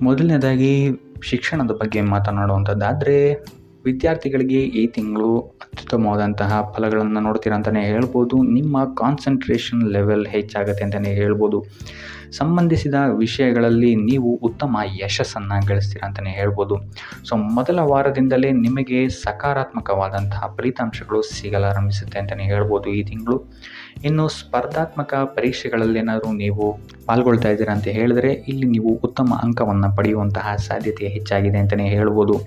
ಮೊದಲನೇದಾಗಿ ಶಿಕ್ಷಣದ ಬಗ್ಗೆ ಮಾತನಾಡುವಂಥದ್ದಾದರೆ, ವಿದ್ಯಾರ್ಥಿಗಳಿಗೆ ಈ ತಿಂಗಳು ಅತ್ಯುತ್ತಮವಾದಂತಹ ಫಲಗಳನ್ನು ನೋಡ್ತೀರ ಅಂತಲೇ ಹೇಳ್ಬೋದು. ನಿಮ್ಮ ಕಾನ್ಸಂಟ್ರೇಷನ್ ಲೆವೆಲ್ ಹೆಚ್ಚಾಗುತ್ತೆ ಅಂತಲೇ ಹೇಳ್ಬೋದು. ಸಂಬಂಧಿಸಿದ ವಿಷಯಗಳಲ್ಲಿ ನೀವು ಉತ್ತಮ ಯಶಸ್ಸನ್ನು ಗಳಿಸ್ತೀರ ಅಂತಲೇ ಹೇಳ್ಬೋದು. ಮೊದಲ ವಾರದಿಂದಲೇ ನಿಮಗೆ ಸಕಾರಾತ್ಮಕವಾದಂತಹ ಫಲಿತಾಂಶಗಳು ಸಿಗಲಾರಂಭಿಸುತ್ತೆ ಅಂತಲೇ ಹೇಳ್ಬೋದು ಈ ತಿಂಗಳು. ಇನ್ನು ಸ್ಪರ್ಧಾತ್ಮಕ ಪರೀಕ್ಷೆಗಳಲ್ಲೇನಾದರೂ ನೀವು ಪಾಲ್ಗೊಳ್ತಾ ಇದ್ದೀರಾ ಅಂತ ಹೇಳಿದ್ರೆ, ಇಲ್ಲಿ ನೀವು ಉತ್ತಮ ಅಂಕವನ್ನು ಪಡೆಯುವಂತಹ ಸಾಧ್ಯತೆ ಹೆಚ್ಚಾಗಿದೆ ಅಂತಲೇ ಹೇಳ್ಬೋದು.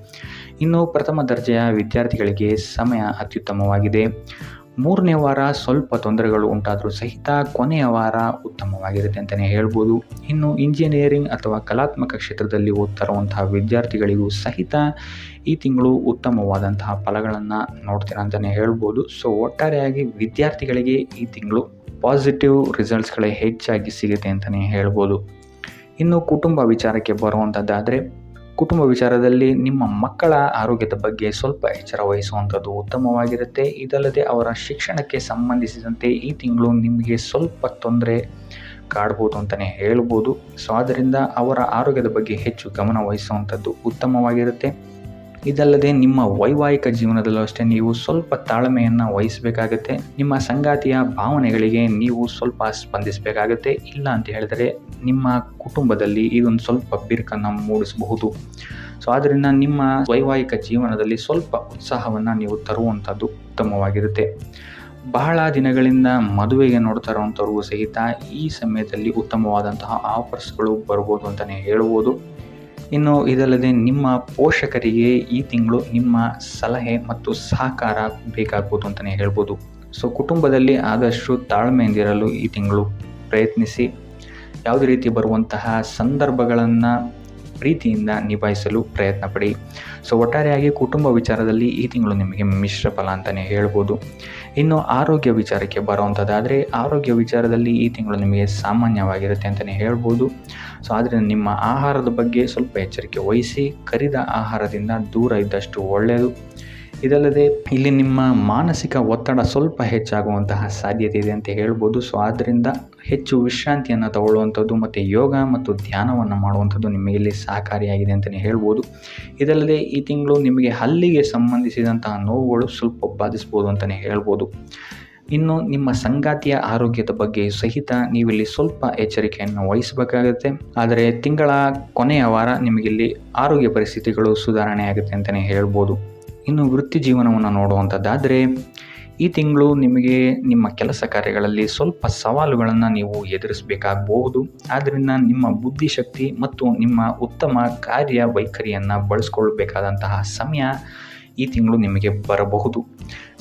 ಇನ್ನು ಪ್ರಥಮ ದರ್ಜೆಯ ವಿದ್ಯಾರ್ಥಿಗಳಿಗೆ ಸಮಯ ಅತ್ಯುತ್ತಮವಾಗಿದೆ. ಮೂರನೇ ವಾರ ಸ್ವಲ್ಪ ತೊಂದರೆಗಳು ಉಂಟಾದರೂ ಸಹಿತ ಕೊನೆಯ ವಾರ ಉತ್ತಮವಾಗಿರುತ್ತೆ ಅಂತಲೇ ಹೇಳ್ಬೋದು. ಇನ್ನು ಇಂಜಿನಿಯರಿಂಗ್ ಅಥವಾ ಕಲಾತ್ಮಕ ಕ್ಷೇತ್ರದಲ್ಲಿ ಓದ್ತಾ ಇರುವಂತಹ ವಿದ್ಯಾರ್ಥಿಗಳಿಗೂ ಸಹಿತ ಈ ತಿಂಗಳು ಉತ್ತಮವಾದಂತಹ ಫಲಗಳನ್ನು ನೋಡ್ತೀರಾ ಅಂತಲೇ ಹೇಳ್ಬೋದು. ಒಟ್ಟಾರೆಯಾಗಿ ವಿದ್ಯಾರ್ಥಿಗಳಿಗೆ ಈ ತಿಂಗಳು ಪಾಸಿಟಿವ್ ರಿಸಲ್ಟ್ಸ್ಗಳೇ ಹೆಚ್ಚಾಗಿ ಸಿಗುತ್ತೆ ಅಂತಲೇ ಹೇಳ್ಬೋದು. ಇನ್ನು ಕುಟುಂಬ ವಿಚಾರಕ್ಕೆ ಬರುವಂಥದ್ದಾದರೆ, ಕುಟುಂಬ ವಿಚಾರದಲ್ಲಿ ನಿಮ್ಮ ಮಕ್ಕಳ ಆರೋಗ್ಯದ ಬಗ್ಗೆ ಸ್ವಲ್ಪ ಎಚ್ಚರ ವಹಿಸುವಂಥದ್ದು ಉತ್ತಮವಾಗಿರುತ್ತೆ. ಇದಲ್ಲದೆ ಅವರ ಶಿಕ್ಷಣಕ್ಕೆ ಸಂಬಂಧಿಸಿದಂತೆ ಈ ತಿಂಗಳು ನಿಮಗೆ ಸ್ವಲ್ಪ ತೊಂದರೆ ಕಾಡ್ಬೋದು ಅಂತಲೇ ಹೇಳ್ಬೋದು. ಆದ್ದರಿಂದ ಅವರ ಆರೋಗ್ಯದ ಬಗ್ಗೆ ಹೆಚ್ಚು ಗಮನ ವಹಿಸುವಂಥದ್ದು ಉತ್ತಮವಾಗಿರುತ್ತೆ. ಇದಲ್ಲದೆ ನಿಮ್ಮ ವೈವಾಹಿಕ ಜೀವನದಲ್ಲೂ ಅಷ್ಟೇ ನೀವು ಸ್ವಲ್ಪ ತಾಳ್ಮೆಯನ್ನು ವಹಿಸಬೇಕಾಗತ್ತೆ. ನಿಮ್ಮ ಸಂಗಾತಿಯ ಭಾವನೆಗಳಿಗೆ ನೀವು ಸ್ವಲ್ಪ ಸ್ಪಂದಿಸಬೇಕಾಗತ್ತೆ. ಇಲ್ಲ ಅಂತ ಹೇಳಿದರೆ ನಿಮ್ಮ ಕುಟುಂಬದಲ್ಲಿ ಇದೊಂದು ಸ್ವಲ್ಪ ಬಿರುಕನ್ನು ಮೂಡಿಸಬಹುದು. ಆದ್ದರಿಂದ ನಿಮ್ಮ ವೈವಾಹಿಕ ಜೀವನದಲ್ಲಿ ಸ್ವಲ್ಪ ಉತ್ಸಾಹವನ್ನು ನೀವು ತರುವಂಥದ್ದು ಉತ್ತಮವಾಗಿರುತ್ತೆ. ಬಹಳ ದಿನಗಳಿಂದ ಮದುವೆಗೆ ನೋಡ್ತಾ ಇರುವಂಥವ್ರಿಗೂ ಸಹಿತ ಈ ಸಮಯದಲ್ಲಿ ಉತ್ತಮವಾದಂತಹ ಆಫರ್ಸ್ಗಳು ಬರ್ಬೋದು ಅಂತಲೇ ಹೇಳ್ಬೋದು. ಇನ್ನು ಇದಲ್ಲದೆ ನಿಮ್ಮ ಪೋಷಕರಿಗೆ ಈ ತಿಂಗಳು ನಿಮ್ಮ ಸಲಹೆ ಮತ್ತು ಸಹಕಾರ ಬೇಕಾಗ್ಬೋದು ಅಂತಲೇ ಹೇಳ್ಬೋದು. ಕುಟುಂಬದಲ್ಲಿ ಆದಷ್ಟು ತಾಳ್ಮೆಯಿಂದಿರಲು ಈ ತಿಂಗಳು ಪ್ರಯತ್ನಿಸಿ. ಯಾವುದೇ ರೀತಿ ಬರುವಂತಹ ಸಂದರ್ಭಗಳನ್ನು ಪ್ರೀತಿಯಿಂದ ನಿಭಾಯಿಸಲು ಪ್ರಯತ್ನ ಪಡಿ. ಒಟ್ಟಾರೆಯಾಗಿ ಕುಟುಂಬ ವಿಚಾರದಲ್ಲಿ ಈ ತಿಂಗಳು ನಿಮಗೆ ಮಿಶ್ರ ಫಲ ಅಂತಲೇ ಹೇಳ್ಬೋದು. ಇನ್ನು ಆರೋಗ್ಯ ವಿಚಾರಕ್ಕೆ ಬರುವಂಥದ್ದಾದರೆ, ಆರೋಗ್ಯ ವಿಚಾರದಲ್ಲಿ ಈ ತಿಂಗಳು ನಿಮಗೆ ಸಾಮಾನ್ಯವಾಗಿರುತ್ತೆ ಅಂತಲೇ ಹೇಳ್ಬೋದು. ಆದ್ದರಿಂದ ನಿಮ್ಮ ಆಹಾರದ ಬಗ್ಗೆ ಸ್ವಲ್ಪ ಎಚ್ಚರಿಕೆ ವಹಿಸಿ. ಕರಿದ ಆಹಾರದಿಂದ ದೂರ ಇದ್ದಷ್ಟು ಒಳ್ಳೆಯದು. ಇದಲ್ಲದೆ ಇಲ್ಲಿ ನಿಮ್ಮ ಮಾನಸಿಕ ಒತ್ತಡ ಸ್ವಲ್ಪ ಹೆಚ್ಚಾಗುವಂತಹ ಸಾಧ್ಯತೆ ಇದೆ ಅಂತ ಹೇಳ್ಬೋದು. ಆದ್ದರಿಂದ ಹೆಚ್ಚು ವಿಶ್ರಾಂತಿಯನ್ನು ತಗೊಳ್ಳುವಂಥದ್ದು ಮತ್ತು ಯೋಗ ಮತ್ತು ಧ್ಯಾನವನ್ನು ಮಾಡುವಂಥದ್ದು ನಿಮಗೆ ಇಲ್ಲಿ ಸಹಕಾರಿಯಾಗಿದೆ ಅಂತಲೇ ಹೇಳ್ಬೋದು. ಇದಲ್ಲದೆ ಈ ತಿಂಗಳು ನಿಮಗೆ ಹಲ್ಲಿಗೆ ಸಂಬಂಧಿಸಿದಂತಹ ನೋವುಗಳು ಸ್ವಲ್ಪ ಬಾಧಿಸ್ಬೋದು ಅಂತಲೇ ಹೇಳ್ಬೋದು. ಇನ್ನು ನಿಮ್ಮ ಸಂಗಾತಿಯ ಆರೋಗ್ಯದ ಬಗ್ಗೆ ಸಹಿತ ನೀವಿಲ್ಲಿ ಸ್ವಲ್ಪ ಎಚ್ಚರಿಕೆಯನ್ನು ವಹಿಸಬೇಕಾಗುತ್ತೆ. ಆದರೆ ತಿಂಗಳ ಕೊನೆಯ ವಾರ ನಿಮಗಿಲ್ಲಿ ಆರೋಗ್ಯ ಪರಿಸ್ಥಿತಿಗಳು ಸುಧಾರಣೆ ಆಗುತ್ತೆ ಅಂತಲೇ ಹೇಳ್ಬೋದು. ಇನ್ನು ವೃತ್ತಿ ಜೀವನವನ್ನು ನೋಡುವಂಥದ್ದಾದರೆ, ಈ ತಿಂಗಳು ನಿಮಗೆ ನಿಮ್ಮ ಕೆಲಸ ಕಾರ್ಯಗಳಲ್ಲಿ ಸ್ವಲ್ಪ ಸವಾಲುಗಳನ್ನು ನೀವು ಎದುರಿಸಬೇಕಾಗಬಹುದು. ಆದ್ದರಿಂದ ನಿಮ್ಮ ಬುದ್ಧಿಶಕ್ತಿ ಮತ್ತು ನಿಮ್ಮ ಉತ್ತಮ ಕಾರ್ಯವೈಖರಿಯನ್ನು ಬಳಸ್ಕೊಳ್ಬೇಕಾದಂತಹ ಸಮಯ ಈ ತಿಂಗಳು ನಿಮಗೆ ಬರಬಹುದು.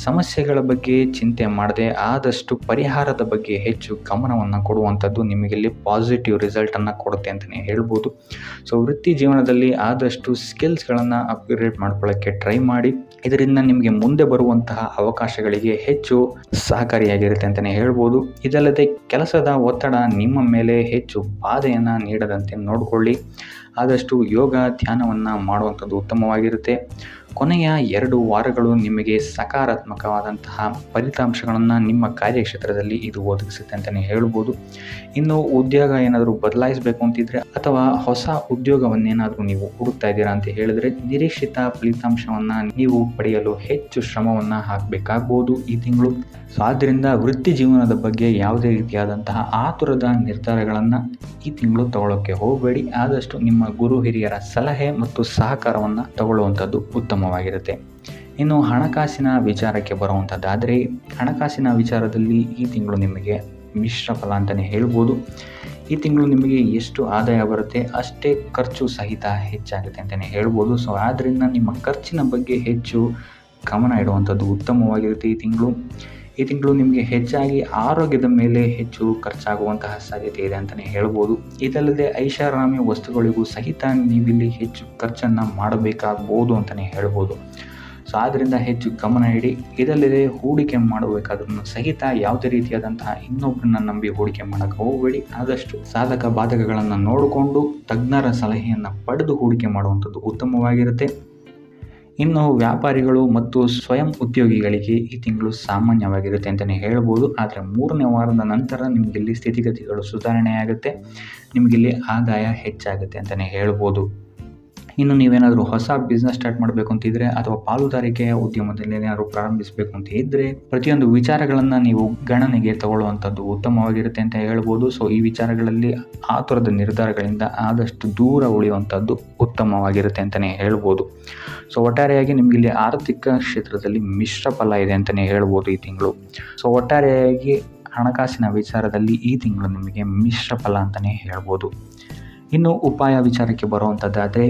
ಸಮಸ್ಯೆಗಳ ಬಗ್ಗೆ ಚಿಂತೆ ಮಾಡದೆ ಆದಷ್ಟು ಪರಿಹಾರದ ಬಗ್ಗೆ ಹೆಚ್ಚು ಗಮನವನ್ನು ಕೊಡುವಂಥದ್ದು ನಿಮಗಿಲ್ಲಿ ಪಾಸಿಟಿವ್ ರಿಸಲ್ಟನ್ನು ಕೊಡುತ್ತೆ ಅಂತಲೇ ಹೇಳ್ಬೋದು. ವೃತ್ತಿ ಜೀವನದಲ್ಲಿ ಆದಷ್ಟು ಸ್ಕಿಲ್ಸ್ಗಳನ್ನು ಅಪ್ಗ್ರೇಡ್ ಮಾಡ್ಕೊಳ್ಳೋಕ್ಕೆ ಟ್ರೈ ಮಾಡಿ. ಇದರಿಂದ ನಿಮಗೆ ಮುಂದೆ ಬರುವಂತಹ ಅವಕಾಶಗಳಿಗೆ ಹೆಚ್ಚು ಸಹಕಾರಿಯಾಗಿರುತ್ತೆ ಅಂತಲೇ ಹೇಳ್ಬೋದು. ಇದಲ್ಲದೆ ಕೆಲಸದ ಒತ್ತಡ ನಿಮ್ಮ ಮೇಲೆ ಹೆಚ್ಚು ಬಾಧೆಯನ್ನು ನೀಡದಂತೆ ನೋಡಿಕೊಳ್ಳಿ. ಆದಷ್ಟು ಯೋಗ ಧ್ಯಾನವನ್ನು ಮಾಡುವಂಥದ್ದು ಉತ್ತಮವಾಗಿರುತ್ತೆ. ಕೊನೆಯ 2 ವಾರಗಳು ನಿಮಗೆ ಸಕಾರಾತ್ಮಕವಾದಂತಹ ಫಲಿತಾಂಶಗಳನ್ನು ನಿಮ್ಮ ಕಾರ್ಯಕ್ಷೇತ್ರದಲ್ಲಿ ಇದು ಒದಗಿಸುತ್ತೆ ಅಂತಲೇ ಹೇಳ್ಬೋದು. ಇನ್ನು ಉದ್ಯೋಗ ಏನಾದರೂ ಬದಲಾಯಿಸಬೇಕು ಅಂತಿದ್ರೆ ಅಥವಾ ಹೊಸ ಉದ್ಯೋಗವನ್ನೇನಾದರೂ ನೀವು ಹುಡುಕ್ತಾ ಇದ್ದೀರಾ ಅಂತ ಹೇಳಿದ್ರೆ, ನಿರೀಕ್ಷಿತ ಫಲಿತಾಂಶವನ್ನು ನೀವು ಪಡೆಯಲು ಹೆಚ್ಚು ಶ್ರಮವನ್ನು ಹಾಕಬೇಕಾಗ್ಬೋದು ಈ ತಿಂಗಳು. ಆದ್ದರಿಂದ ವೃತ್ತಿ ಜೀವನದ ಬಗ್ಗೆ ಯಾವುದೇ ರೀತಿಯಾದಂತಹ ಆತುರದ ನಿರ್ಧಾರಗಳನ್ನು ಈ ತಿಂಗಳು ತಗೊಳ್ಳೋಕ್ಕೆ ಹೋಗಬೇಡಿ. ಆದಷ್ಟು ನಿಮ್ಮ ಗುರು ಹಿರಿಯರ ಸಲಹೆ ಮತ್ತು ಸಹಕಾರವನ್ನು ತಗೊಳ್ಳುವಂಥದ್ದು ಉತ್ತಮವಾಗಿರುತ್ತೆ. ಇನ್ನು ಹಣಕಾಸಿನ ವಿಚಾರಕ್ಕೆ ಬರುವಂಥದ್ದಾದರೆ, ಹಣಕಾಸಿನ ವಿಚಾರದಲ್ಲಿ ಈ ತಿಂಗಳು ನಿಮಗೆ ಮಿಶ್ರ ಫಲ ಅಂತಲೇ ಹೇಳ್ಬೋದು. ಈ ತಿಂಗಳು ನಿಮಗೆ ಎಷ್ಟು ಆದಾಯ ಬರುತ್ತೆ ಅಷ್ಟೇ ಖರ್ಚು ಸಹಿತ ಹೆಚ್ಚಾಗುತ್ತೆ ಅಂತಲೇ ಹೇಳ್ಬೋದು. ಆದ್ದರಿಂದ ನಿಮ್ಮ ಖರ್ಚಿನ ಬಗ್ಗೆ ಹೆಚ್ಚು ಗಮನ ಇಡುವಂಥದ್ದು ಉತ್ತಮವಾಗಿರುತ್ತೆ ಈ ತಿಂಗಳು ನಿಮಗೆ ಹೆಚ್ಚಾಗಿ ಆರೋಗ್ಯದ ಮೇಲೆ ಹೆಚ್ಚು ಖರ್ಚಾಗುವಂತಹ ಸಾಧ್ಯತೆ ಇದೆ ಅಂತಲೇ ಹೇಳ್ಬೋದು. ಇದಲ್ಲದೆ ಐಷಾರಾಮಿ ವಸ್ತುಗಳಿಗೂ ಸಹಿತ ನೀವಿಲ್ಲಿ ಹೆಚ್ಚು ಖರ್ಚನ್ನು ಮಾಡಬೇಕಾಗ್ಬೋದು ಅಂತಲೇ ಹೇಳ್ಬೋದು. ಆದ್ದರಿಂದ ಹೆಚ್ಚು ಗಮನ ಇಡಿ. ಇದಲ್ಲದೆ ಹೂಡಿಕೆ ಮಾಡಬೇಕಾದ್ರೂ ಸಹಿತ ಯಾವುದೇ ರೀತಿಯಾದಂತಹ ಇನ್ನೊಬ್ಬರನ್ನ ನಂಬಿ ಹೂಡಿಕೆ ಮಾಡೋಕ್ಕೆ ಹೋಗಬೇಡಿ. ಆದಷ್ಟು ಸಾಧಕ ಬಾಧಕಗಳನ್ನು ನೋಡಿಕೊಂಡು ತಜ್ಞರ ಸಲಹೆಯನ್ನು ಪಡೆದು ಹೂಡಿಕೆ ಮಾಡುವಂಥದ್ದು ಉತ್ತಮವಾಗಿರುತ್ತೆ. ಇನ್ನು ವ್ಯಾಪಾರಿಗಳು ಮತ್ತು ಸ್ವಯಂ ಉದ್ಯೋಗಿಗಳಿಗೆ ಈ ತಿಂಗಳು ಸಾಮಾನ್ಯವಾಗಿರುತ್ತೆ ಅಂತಲೇ ಹೇಳ್ಬೋದು. ಆದರೆ 3ನೇ ವಾರದ ನಂತರ ನಿಮಗಿಲ್ಲಿ ಸ್ಥಿತಿಗತಿಗಳು ಸುಧಾರಣೆಯಾಗುತ್ತೆ, ನಿಮಗಿಲ್ಲಿ ಆದಾಯ ಹೆಚ್ಚಾಗುತ್ತೆ ಅಂತಲೇ ಹೇಳ್ಬೋದು. ಇನ್ನು ನೀವೇನಾದರೂ ಹೊಸ ಬಿಸ್ನೆಸ್ ಸ್ಟಾರ್ಟ್ ಮಾಡಬೇಕು ಅಂತಿದ್ರೆ ಅಥವಾ ಪಾಲುದಾರಿಕೆಯ ಉದ್ಯಮದಲ್ಲಿ ಏನಾದರೂ ಪ್ರಾರಂಭಿಸಬೇಕು ಅಂತ ಇದ್ದರೆ ಪ್ರತಿಯೊಂದು ವಿಚಾರಗಳನ್ನು ನೀವು ಗಣನೆಗೆ ತಗೊಳ್ಳುವಂಥದ್ದು ಉತ್ತಮವಾಗಿರುತ್ತೆ ಅಂತ ಹೇಳ್ಬೋದು. ಸೊ ಈ ವಿಚಾರಗಳಲ್ಲಿ ಆತುರದ ನಿರ್ಧಾರಗಳಿಂದ ಆದಷ್ಟು ದೂರ ಉಳಿಯುವಂಥದ್ದು ಉತ್ತಮವಾಗಿರುತ್ತೆ ಅಂತಲೇ ಹೇಳ್ಬೋದು. ಸೊ ಒಟ್ಟಾರೆಯಾಗಿ ನಿಮಗಿಲ್ಲಿ ಆರ್ಥಿಕ ಕ್ಷೇತ್ರದಲ್ಲಿ ಮಿಶ್ರ ಫಲ ಇದೆ ಅಂತಲೇ ಹೇಳ್ಬೋದು ಈ ತಿಂಗಳು. ಸೊ ಒಟ್ಟಾರೆಯಾಗಿ ಹಣಕಾಸಿನ ವಿಚಾರದಲ್ಲಿ ಈ ತಿಂಗಳು ನಿಮಗೆ ಮಿಶ್ರ ಫಲ ಅಂತಲೇ ಹೇಳ್ಬೋದು. ಇನ್ನು ಉಪಾಯ ವಿಚಾರಕ್ಕೆ ಬರುವಂಥದ್ದಾದರೆ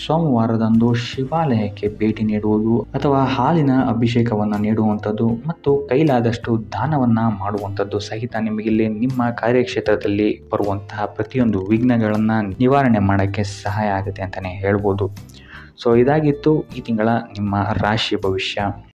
ಸೋಮವಾರದಂದು ಶಿವಾಲಯಕ್ಕೆ ಭೇಟಿ ನೀಡುವುದು ಅಥವಾ ಹಾಲಿನ ಅಭಿಷೇಕವನ್ನು ನೀಡುವಂಥದ್ದು ಮತ್ತು ಕೈಲಾದಷ್ಟು ದಾನವನ್ನು ಮಾಡುವಂಥದ್ದು ಸಹಿತ ನಿಮಗಿಲ್ಲಿ ನಿಮ್ಮ ಕಾರ್ಯಕ್ಷೇತ್ರದಲ್ಲಿ ಬರುವಂತಹ ಪ್ರತಿಯೊಂದು ವಿಘ್ನಗಳನ್ನು ನಿವಾರಣೆ ಮಾಡೋಕ್ಕೆ ಸಹಾಯ ಆಗುತ್ತೆ ಅಂತಲೇ ಹೇಳ್ಬೋದು. ಸೊ ಇದಾಗಿತ್ತು ಈ ತಿಂಗಳ ನಿಮ್ಮ ರಾಶಿ ಭವಿಷ್ಯ.